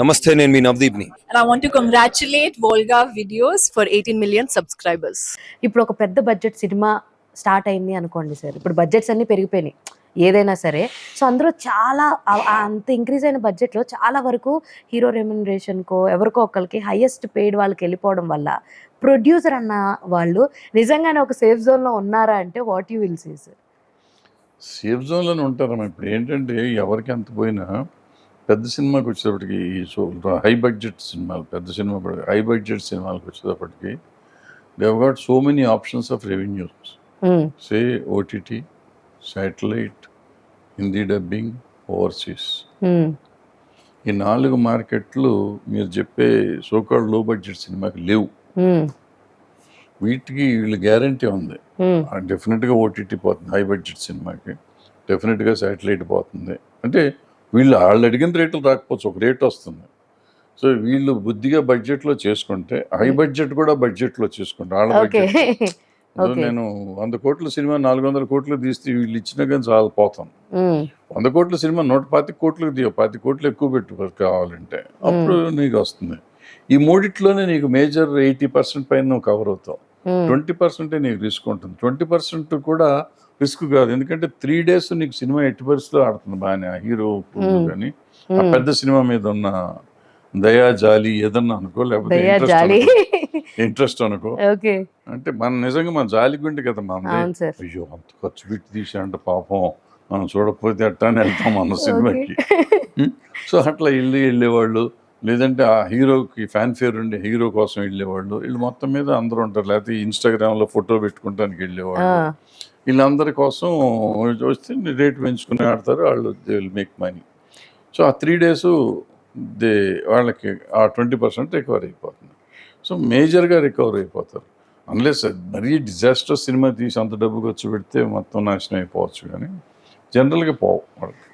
నమస్తే, నేను మీ నవదీప్ని. And I want to congratulate Volga Videos for 18 million subscribers. ఇప్పుడు ఒక పెద్ద బడ్జెట్ సినిమా స్టార్ట్ అయింది అనుకోండి సార్, ఇప్పుడు బడ్జెట్స్ అన్నీ పెరిగిపోయినాయి ఏదైనా సరే. సో అందులో చాలా అంత ఇంక్రీజ్ అయిన బడ్జెట్లో చాలా వరకు హీరో రెమ్యునరేషన్కో ఎవరికో ఒకరికి హైయెస్ట్ పెయిడ్ వాళ్ళకి వెళ్ళిపోవడం వల్ల ప్రొడ్యూసర్ అన్న వాళ్ళు నిజంగానే ఒక సేఫ్ జోన్లో ఉన్నారా అంటే what you will say sir? Safe జోన్లోనే ఉంటారమ్మా. ఇప్పుడు ఏంటంటే ఎవరికి ఎంత పోయినా పెద్ద సినిమాకి వచ్చేటప్పటికి హై బడ్జెట్ సినిమాలు, పెద్ద సినిమా హై బడ్జెట్ సినిమాలకు వచ్చేటప్పటికి they have got so many options of revenues. Say OTT, satellite, Hindi dubbing, overseas. ఈ 4 మార్కెట్లు మీరు చెప్పే సోకాల్డ్ లో బడ్జెట్ సినిమాకి లేవు. వీటికి వీళ్ళు గ్యారంటీ ఉంది. డెఫినెట్గా ఓటీటీ పోతుంది హై బడ్జెట్ సినిమాకి, డెఫినెట్గా శాటిలైట్ పోతుంది. అంటే వాళ్ళు అడిగిన రేట్లు రాకపోవచ్చు, ఒక రేట్ వస్తుంది. సో వీళ్ళు బుద్ధిగా బడ్జెట్లో చేసుకుంటే హై బడ్జెట్ కూడా బడ్జెట్లో చేసుకుంటే వాళ్ళ బడ్జెట్. నేను 100 కోట్ల సినిమా 400 కోట్లు తీస్తే వీళ్ళు ఇచ్చినా కానీ చాలా పోతాను. 100 కోట్ల సినిమా 125 కోట్లకు తీయ, 10 కోట్లు ఎక్కువ పెట్టు కావాలంటే అప్పుడు నీకు వస్తుంది. ఈ మూడిట్లోనే నీకు మేజర్ 80% పైన నువ్వు కవర్ అవుతావు. 20% నీకు రిస్క్ ఉంటుంది. 20% కూడా రిస్క్ కాదు, ఎందుకంటే 3 days నీకు సినిమా ఎట్టి పరిస్థితిలో ఆడుతుంది బాగానే. ఆ హీరో కానీ ఆ పెద్ద సినిమా మీద ఉన్న దయా జాలి ఏదన్నా అనుకో, లేకపోతే ఇంట్రెస్ట్ అనుకో. అంటే మన నిజంగా మన జాలి గుంటే కదా మన అయ్యో అంత ఖర్చు పెట్టి తీసా అంటే పాపం మనం చూడకపోతే అట్టానే వెళ్తాం మన సినిమాకి. సో అట్లా వెళ్ళేవాళ్ళు, లేదంటే ఆ హీరోకి ఫ్యాన్ ఫేర్ ఉండే హీరో కోసం వెళ్ళేవాళ్ళు. వీళ్ళు మొత్తం మీద అందరూ ఉంటారు. లేకపోతే ఇన్స్టాగ్రామ్లో ఫోటో పెట్టుకుంటానికి వెళ్ళేవాళ్ళు. వీళ్ళందరి కోసం వస్తే రేట్ పెంచుకుని ఆడతారు వాళ్ళు. They will make money. So ఆ 3 days వాళ్ళకి ఆ 20% రికవర్ అయిపోతుంది. సో మేజర్గా రికవర్ అయిపోతారు. అన్లెస్ మరీ డిజాస్టర్ సినిమా తీసి అంత డబ్బు ఖర్చు పెడితే మొత్తం నాశనం అయిపోవచ్చు, కానీ జనరల్గా పోవు వాళ్ళకి.